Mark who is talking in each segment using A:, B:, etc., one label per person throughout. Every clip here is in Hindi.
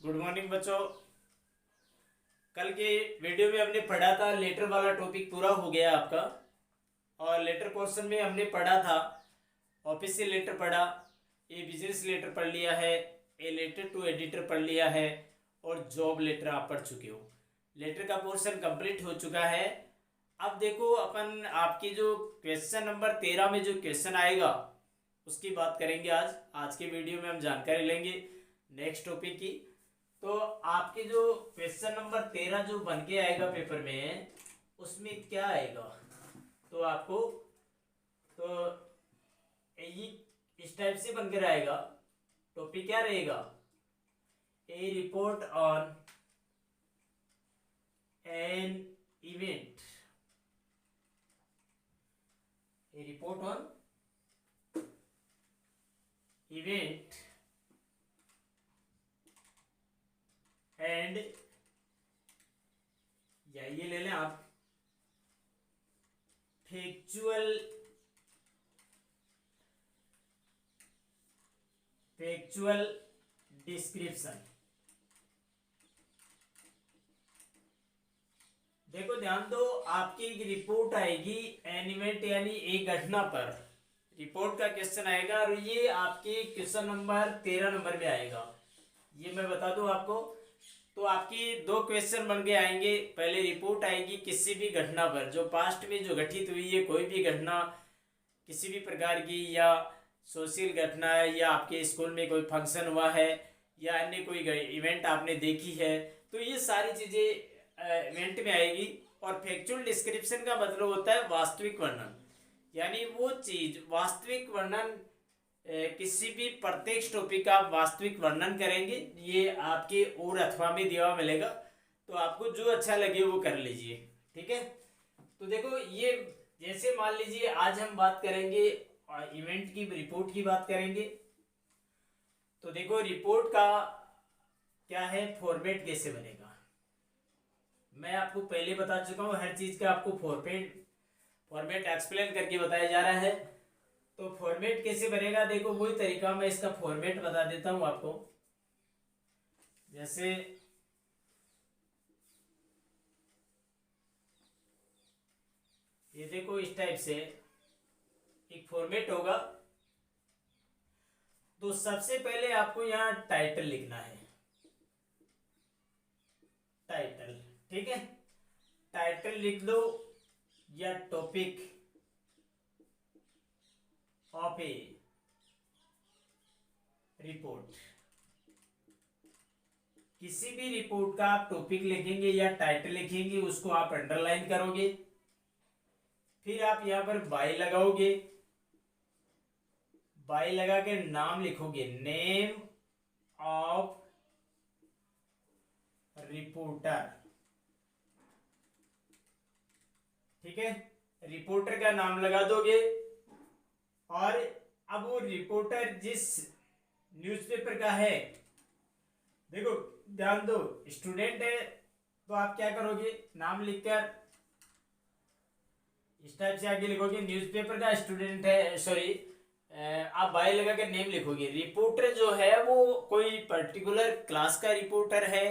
A: गुड मॉर्निंग बच्चों। कल के वीडियो में हमने पढ़ा था, लेटर वाला टॉपिक पूरा हो गया आपका। और लेटर पोर्शन में हमने पढ़ा था, ऑफिशियल लेटर पढ़ा, ए बिजनेस लेटर पढ़ लिया है, ए लेटर टू एडिटर पढ़ लिया है और जॉब लेटर आप पढ़ चुके हो। लेटर का पोर्शन कंप्लीट हो चुका है। अब देखो अपन आपकी जो क्वेश्चन नंबर 13 में जो क्वेश्चन आएगा उसकी बात करेंगे। आज के वीडियो में हम जानकारी लेंगे नेक्स्ट टॉपिक की। तो आपके जो क्वेश्चन नंबर 13 जो बन के आएगा पेपर में, उसमें क्या आएगा तो आपको तो ये इस टाइप से बनकर आएगा। टॉपिक क्या रहेगा? A report on an event. A report on event and, या ये ले लें आप, फैक्चुअल डिस्क्रिप्शन। देखो ध्यान दो, आपकी एक रिपोर्ट आएगी एनिमेट यानी एक घटना पर रिपोर्ट का क्वेश्चन आएगा और ये आपके क्वेश्चन नंबर 13 नंबर में आएगा। ये मैं बता दूं आपको। तो आपकी दो क्वेश्चन बन के आएंगे। पहले रिपोर्ट आएगी किसी भी घटना पर जो पास्ट में जो घटित हुई है, कोई भी घटना किसी भी प्रकार की, या सोशल घटना है, या आपके स्कूल में कोई फंक्शन हुआ है, या अन्य कोई इवेंट आपने देखी है, तो ये सारी चीज़ें इवेंट में आएगी। और फैक्चुअल डिस्क्रिप्शन का मतलब होता है वास्तविक वर्णन, यानी वो चीज़ वास्तविक वर्णन, किसी भी प्रत्येक टॉपिक का आप वास्तविक वर्णन करेंगे। ये आपके और अथवा में दिया हुआ मिलेगा, तो आपको जो अच्छा लगे वो कर लीजिए। ठीक है। तो देखो ये जैसे मान लीजिए आज हम बात करेंगे इवेंट की रिपोर्ट की बात करेंगे। तो देखो रिपोर्ट का क्या है, फॉर्मेट कैसे बनेगा, मैं आपको पहले बता चुका हूँ। हर चीज़ का आपको फॉर्मेट एक्सप्लेन करके बताया जा रहा है। तो फॉर्मेट कैसे बनेगा, देखो वही तरीका, मैं इसका फॉर्मेट बता देता हूं आपको। जैसे ये देखो इस टाइप से एक फॉर्मेट होगा। तो सबसे पहले आपको यहां टाइटल लिखना है, टाइटल। ठीक है, टाइटल लिख दो, या टॉपिक ऑफ ए रिपोर्ट। किसी भी रिपोर्ट का आप टॉपिक लिखेंगे या टाइटल लिखेंगे, उसको आप अंडरलाइन करोगे। फिर आप यहां पर बाय लगाओगे, बाय लगा के नाम लिखोगे, नेम ऑफ रिपोर्टर। ठीक है, रिपोर्टर का नाम लगा दोगे। और अब वो रिपोर्टर जिस न्यूज़पेपर का है, देखो ध्यान दो, स्टूडेंट है तो आप क्या करोगे, नाम लिखकर इस टाइप से आगे लिखोगे, न्यूज़पेपर का स्टूडेंट है, सॉरी आप बाय लगा के नेम लिखोगे। रिपोर्टर जो है वो कोई पर्टिकुलर क्लास का रिपोर्टर है,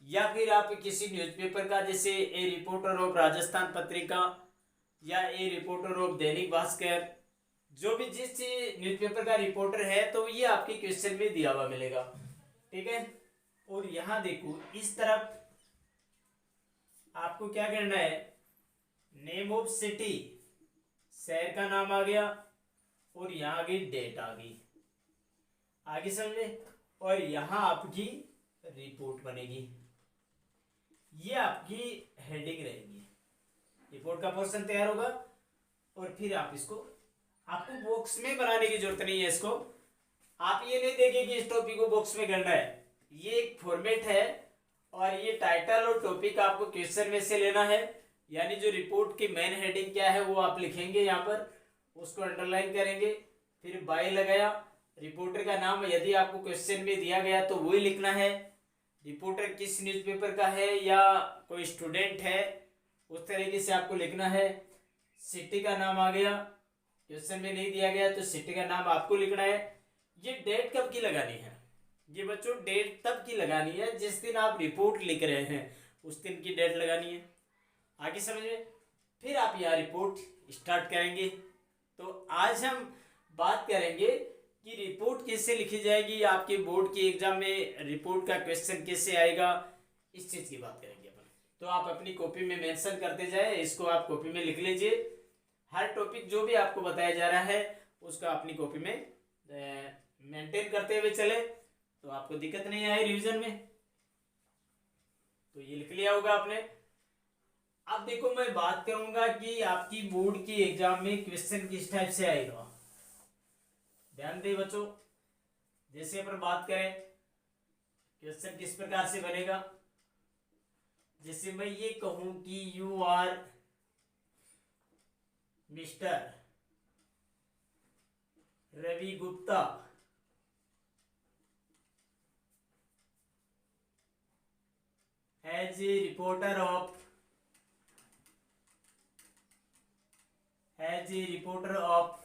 A: या फिर आप किसी न्यूज़पेपर का, जैसे ए रिपोर्टर ऑफ राजस्थान पत्रिका या ए रिपोर्टर ऑफ दैनिक भास्कर, जो भी जिस न्यूज़पेपर का रिपोर्टर है, तो ये आपके क्वेश्चन में दिया हुआ मिलेगा। ठीक है। और यहां देखो इस तरफ आपको क्या करना है, नेम ऑफ सिटी, शहर का नाम आ गया, और यहां आ गई डेट आ गई, आगे समझे। और यहां आपकी रिपोर्ट बनेगी, ये आपकी हेडिंग रहेगी। रिपोर्ट का पोर्शन तैयार होगा और फिर आप इसको, आपको बॉक्स में बनाने की जरूरत नहीं है। इसको आप ये नहीं देखें कि इस टॉपिक को बॉक्स में करना है, ये एक फॉर्मेट है। और ये टाइटल और टॉपिक आपको क्वेश्चन में से लेना है, यानी जो रिपोर्ट की मेन हेडिंग क्या है वो आप लिखेंगे यहाँ पर, उसको अंडरलाइन करेंगे। फिर बाय लगाया, रिपोर्टर का नाम यदि आपको क्वेश्चन में दिया गया तो वही लिखना है। रिपोर्टर किस न्यूज़पेपर का है या कोई स्टूडेंट है, उस तरीके से आपको लिखना है। सिटी का नाम आ गया, क्वेश्चन में नहीं दिया गया तो सिटी का नाम आपको लिखना है। ये डेट कब की लगानी है, ये बच्चों डेट तब की लगानी है जिस दिन आप रिपोर्ट लिख रहे हैं, उस दिन की डेट लगानी है। आगे समझ में। फिर आप यहाँ रिपोर्ट स्टार्ट करेंगे। तो आज हम बात करेंगे कि रिपोर्ट कैसे लिखी जाएगी, आपके बोर्ड की एग्जाम में रिपोर्ट का क्वेश्चन कैसे आएगा, इस चीज़ की बात करेंगे अपन। तो आप अपनी कॉपी में मेंशन करते जाए, इसको आप कॉपी में लिख लीजिए। हर टॉपिक जो भी आपको बताया जा रहा है उसका अपनी कॉपी में मेंटेन करते हुए चले, तो आपको दिक्कत नहीं आए रिवीजन में। तो ये लिख लिया होगा आपने। अब देखो मैं बात करूंगा कि आपकी बोर्ड की एग्जाम में क्वेश्चन किस टाइप से आएगा। ध्यान दे बच्चों, जैसे अपन बात करें क्वेश्चन किस प्रकार से बनेगा। जैसे मैं ये कहूं कि you are mister Ravi Gupta as a reporter of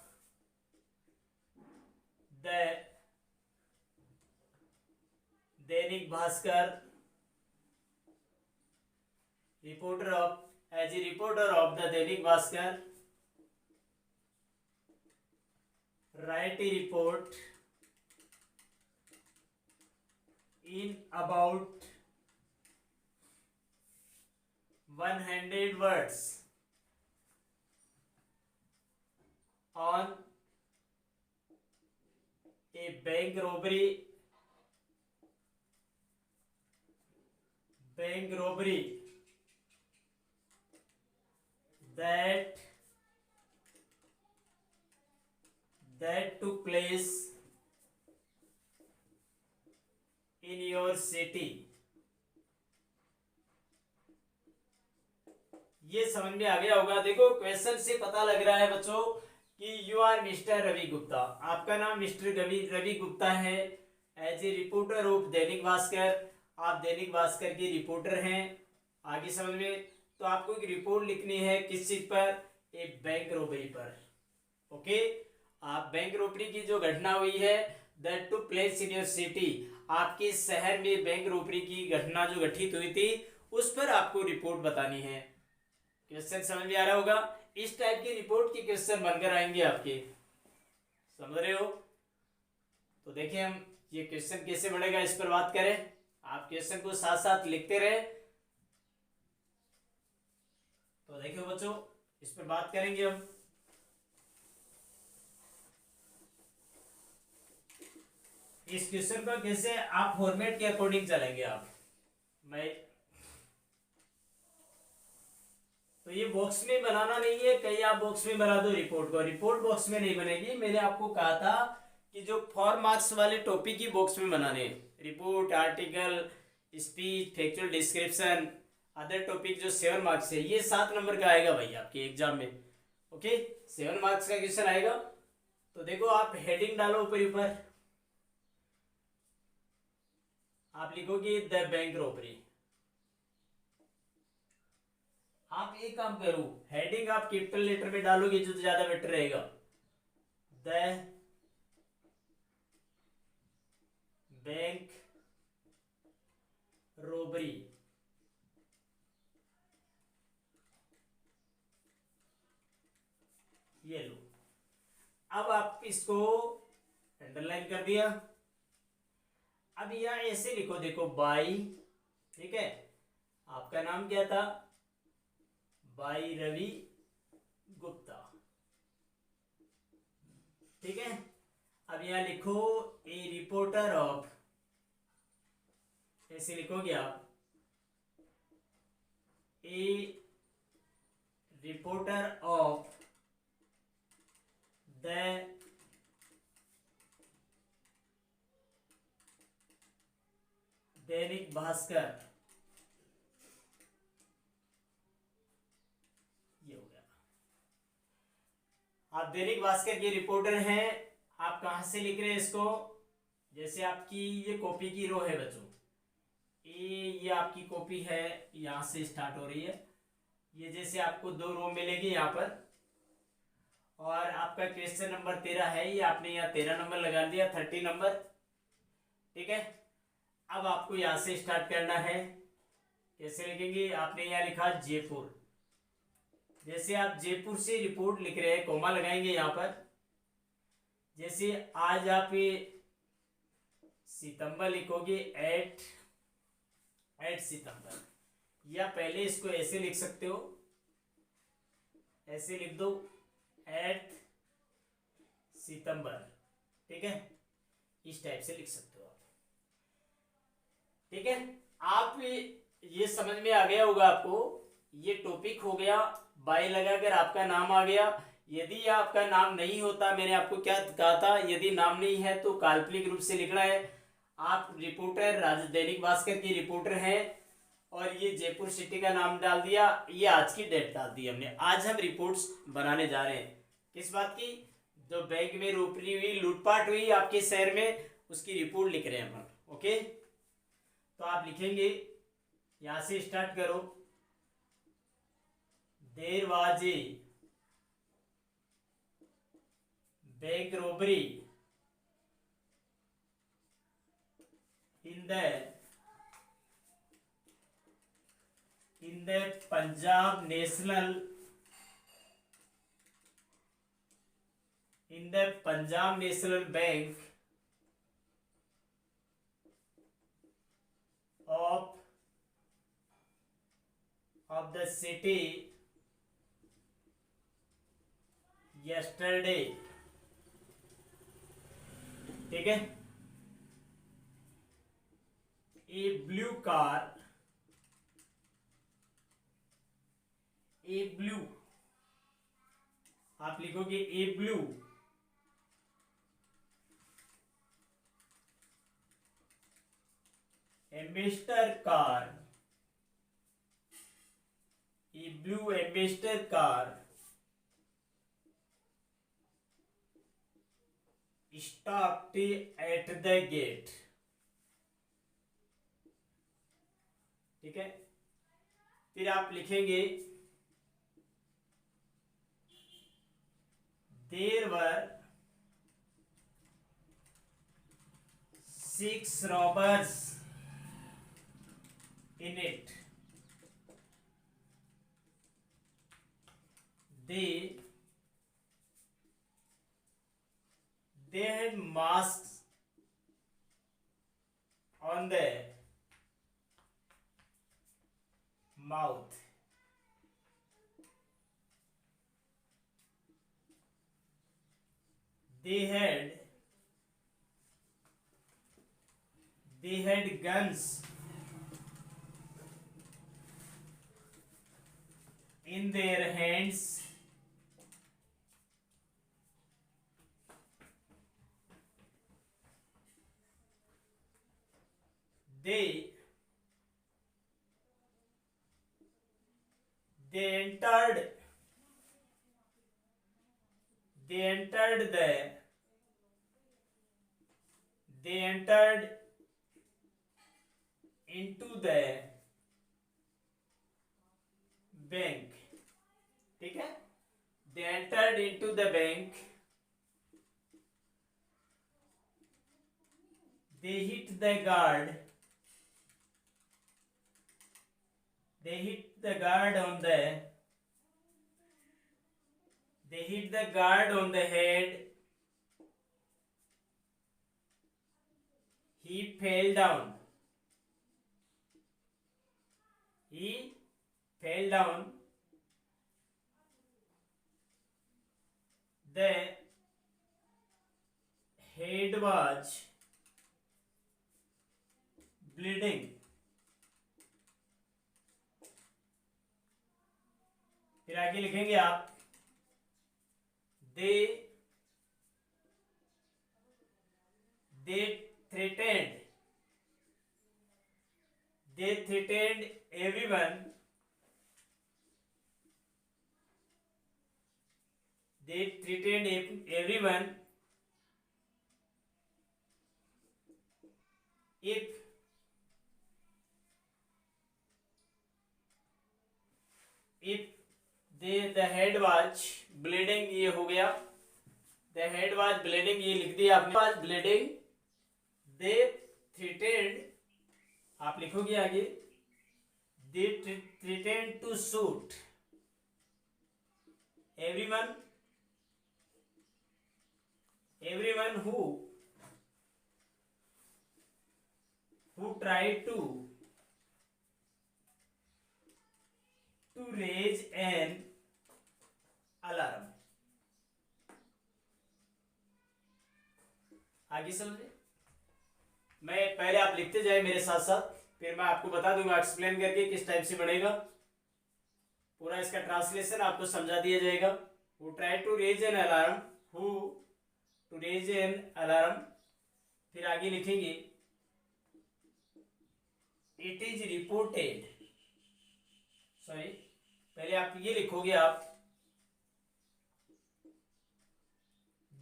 A: the Dainik Bhaskar, as a reporter of the Dainik Bhaskar write a report in about 100 words on a bank robbery that took place in your city। ये समझ में आ गया होगा। देखो क्वेश्चन से पता लग रहा है बच्चों कि you are mister Ravi Gupta, आपका नाम मिस्टर रवि गुप्ता है। As a reporter of Dainik Bhaskar, आप दैनिक भास्कर के रिपोर्टर हैं। आगे समझ में। तो आपको एक रिपोर्ट लिखनी है किस चीज पर, एक बैंक रोबरी पर। ओके, आप बैंक रोबरी की जो घटना हुई है that took place in your city, आपके शहर में बैंक रोबरी की घटना जो घटित हुई थी उस पर आपको रिपोर्ट बतानी है। क्वेश्चन समझ में आ रहा होगा। इस टाइप की रिपोर्ट के क्वेश्चन बनकर आएंगे आपके, समझ रहे हो। तो देखिए हम ये क्वेश्चन कैसे बढ़ेगा इस पर बात करें। आप क्वेश्चन को साथ साथ लिखते रहे। तो देखियो बच्चों इस पर बात करेंगे हम। इस क्वेश्चन को कैसे आप फॉर्मेट के अकॉर्डिंग चलेंगे आप। मैं तो ये बॉक्स में बनाना नहीं है, कहीं आप बॉक्स में बना दो रिपोर्ट को, रिपोर्ट बॉक्स में नहीं बनेगी। मैंने आपको कहा था कि जो 4 मार्क्स वाले टॉपिक ही बॉक्स में बनाने हैं, report, article, speech, factual description, other topic जो 7 मार्क्स है, ये 7 नंबर का आएगा भाई आपके एग्जाम में। ओके, 7 मार्क्स का क्वेश्चन आएगा। तो देखो आप हेडिंग डालो ऊपर, आप लिखोगे द बैंक रॉबरी। आप एक काम करो, हेडिंग आप कैपिटल लेटर में डालोगे जो ज्यादा बेटर रहेगा। द बैंक रोबरी, ये लो। अब आप इसको अंडरलाइन कर दिया। अब यहां ऐसे लिखो, देखो बाई, ठीक है, आपका नाम क्या था, बाई रवि गुप्ता, ठीक है। अब यहां लिखो ए रिपोर्टर ऑफ, ऐसे लिखोगे आप, ए reporter of the Dainik Bhaskar, ये हो गया। आप दैनिक भास्कर के रिपोर्टर हैं। आप कहां से लिख रहे हैं इसको, जैसे आपकी ये कॉपी की रो है बच्चों, ये आपकी कॉपी है, यहां से स्टार्ट हो रही है। ये जैसे आपको 2 रो मिलेगी यहाँ पर, और आपका क्वेश्चन नंबर 13 है, ये आपने यहाँ 13 नंबर लगा दिया, 30 नंबर, ठीक है। अब आपको यहाँ से स्टार्ट करना है। कैसे लिखेंगे? आपने यहाँ लिखा जयपुर। जैसे आप जयपुर से रिपोर्ट लिख रहे हैं, कोमा लगाएंगे यहाँ पर। जैसे आज आप ये सितंबर लिखोगे, 8 सितंबर, या पहले इसको ऐसे लिख सकते हो, ऐसे लिख दो 8 सितंबर। ठीक है, इस टाइप से लिख सकते हो आप। ठीक है, आप ये समझ में आ गया होगा आपको। ये टॉपिक हो गया, बाय लगाकर आपका नाम आ गया। यदि आपका नाम नहीं होता, मैंने आपको क्या कहा था, यदि नाम नहीं है तो काल्पनिक रूप से लिखना है। आप रिपोर्टर दैनिक भास्कर की रिपोर्टर हैं और ये जयपुर सिटी का नाम डाल दिया, ये आज की डेट डाल दी हमने। आज हम रिपोर्ट्स बनाने जा रहे हैं किस बात की? जो बैंक में रोपरी हुई, लूटपाट हुई आपके शहर में, उसकी रिपोर्ट लिख रहे हैं हम। ओके, तो आप लिखेंगे, यहां से स्टार्ट करो। देरवाजे bank robbery in the Punjab National Bank of the city yesterday। ठीक है, ए ब्लू आप लिखोगे a blue Ambassador car, a blue Ambassador car stopped at the gate। ठीक है, फिर आप लिखेंगे there were 6 robbers in it। They had masks on their mouth। They had guns in their hands। They entered into the bank. ठीक है, they entered into the bank। They hit the guard on the head। He fell down। The head was bleeding। फिर आगे लिखेंगे आप they threatened everyone if the head was bleeding। ये हो गया, the head was bleeding, ये लिख दिया आपने। was bleeding, they threatened लिखोगे आगे, they threaten to shoot everyone who tried to raise an alarm। आगे समझे? मैं पहले आप लिखते जाए मेरे साथ साथ, फिर मैं आपको बता दूंगा एक्सप्लेन करके किस टाइप से बनेगा। पूरा इसका ट्रांसलेशन आपको समझा दिया जाएगा। who tried to raise an alarm, who to raise an alarm, फिर आगे लिखेंगे it is reported, सॉरी पहले आप ये लिखोगे आप,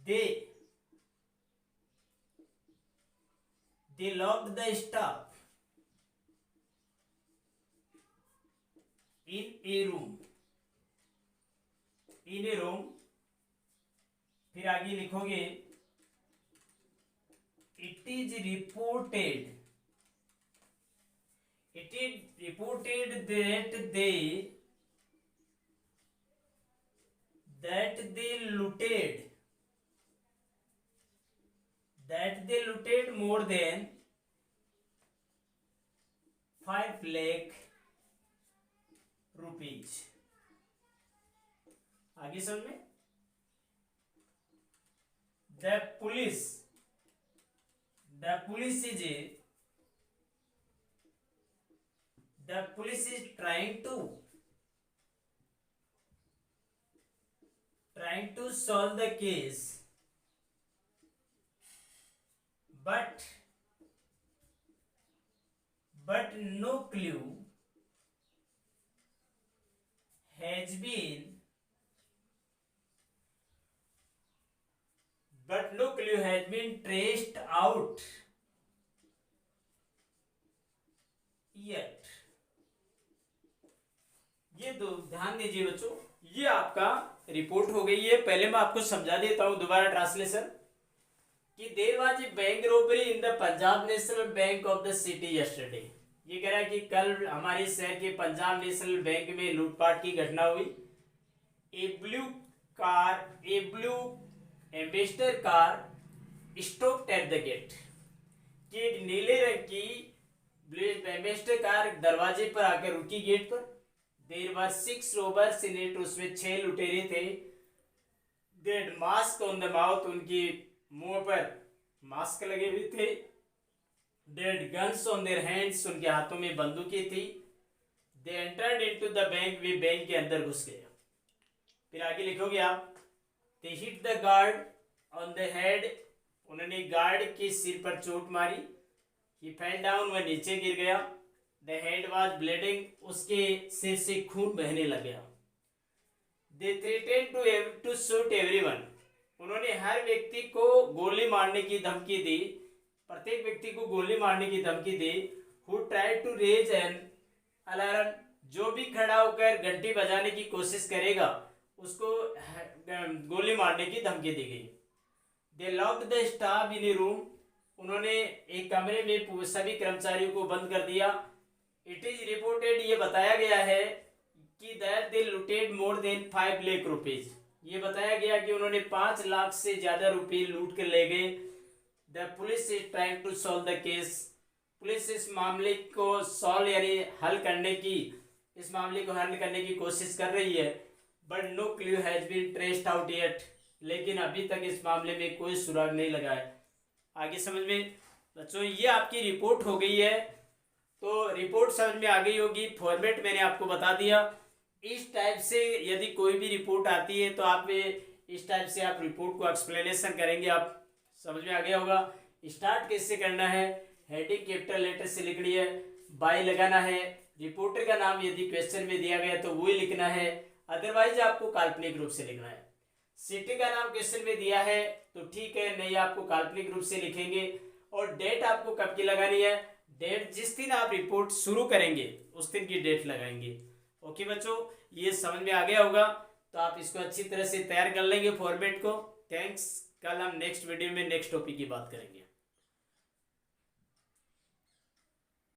A: they locked the staff in a room, फिर आगे लिखोगे it is reported that they looted more than 5 lakh rupees। आगे समझ में? The police is trying to solve the case, but no clue has been traced out yet। ये तो ध्यान दीजिए बच्चों, ये आपका रिपोर्ट हो गई है। पहले मैं आपको समझा देता हूं दोबारा ट्रांसलेशन, कि there was a bank robbery in the Punjab National Bank of the city yesterday. ये कह रहा है कि कल हमारे शहर के पंजाब नेशनल बैंक में लूटपाट की घटना हुई। A blue Ambassador car stopped at the gate, कि एक नीले रंग की एम्बेसडर कार दरवाजे पर आकर रुकी गेट पर। There were 6 robbers in it, उसमें 6 लुटेरे थे। They had mask on the mouth, उनकी मुंह पर मास्क लगे हुए थे। They had guns on their hands, उनके हाथों में बंदूकें थी। They entered into the bank, वे बैंक के अंदर घुस गए। फिर आगे लिखोगे आप, they hit the guard on the head, उन्होंने गार्ड के सिर पर चोट मारी। ही फेल डाउन, वह नीचे गिर गया। द हेड वाज ब्लीडिंग, उसके सिर से खून बहने लग गया। दे थ्रेटेन्ड टू शूट एवरीवन, उन्होंने हर व्यक्ति को गोली मारने की धमकी दी, प्रत्येक व्यक्ति को गोली मारने की धमकी दी। Who tried to raise an alarm, जो भी खड़ा होकर घंटी बजाने की कोशिश करेगा उसको गोली मारने की धमकी दी गई। They locked the staff in a room, उन्होंने एक कमरे में सभी कर्मचारियों को बंद कर दिया। इट इज रिपोर्टेड, ये बताया गया है कि that they looted more than 5 lakh rupees, ये बताया गया कि उन्होंने 5 लाख से ज्यादा रुपए लूट कर ले गए। The police is trying to solve the case, police इस मामले को सॉल्व यानी हल करने की, इस मामले को हल करने की कोशिश कर रही है। But no clue has been traced out yet, लेकिन अभी तक इस मामले में कोई सुराग नहीं लगा है। आगे समझ में बच्चों, ये आपकी रिपोर्ट हो गई है। तो रिपोर्ट समझ में आ गई होगी, फॉर्मेट मैंने आपको बता दिया। इस टाइप से यदि कोई भी रिपोर्ट आती है तो आप इस टाइप से आप रिपोर्ट को एक्सप्लेनेशन करेंगे, आप समझ में आ गया होगा। स्टार्ट कैसे करना है, हेडिंग कैपिटल लेटर से लिखनी है, बाय लगाना है, रिपोर्टर का नाम यदि क्वेश्चन में दिया गया तो वही लिखना है, अदरवाइज आपको काल्पनिक रूप से लिखना है। सिटी का नाम क्वेश्चन में दिया है तो ठीक है, नहीं आपको काल्पनिक रूप से लिखेंगे। और डेट आपको कब की लगानी है, डेट जिस दिन आप रिपोर्ट शुरू करेंगे उस दिन की डेट लगाएंगे। ओके बच्चों, ये समझ में आ गया होगा, तो आप इसको अच्छी तरह से तैयार कर लेंगे फॉर्मेट को। थैंक्स, कल हम नेक्स्ट वीडियो में नेक्स्ट टॉपिक की बात करेंगे।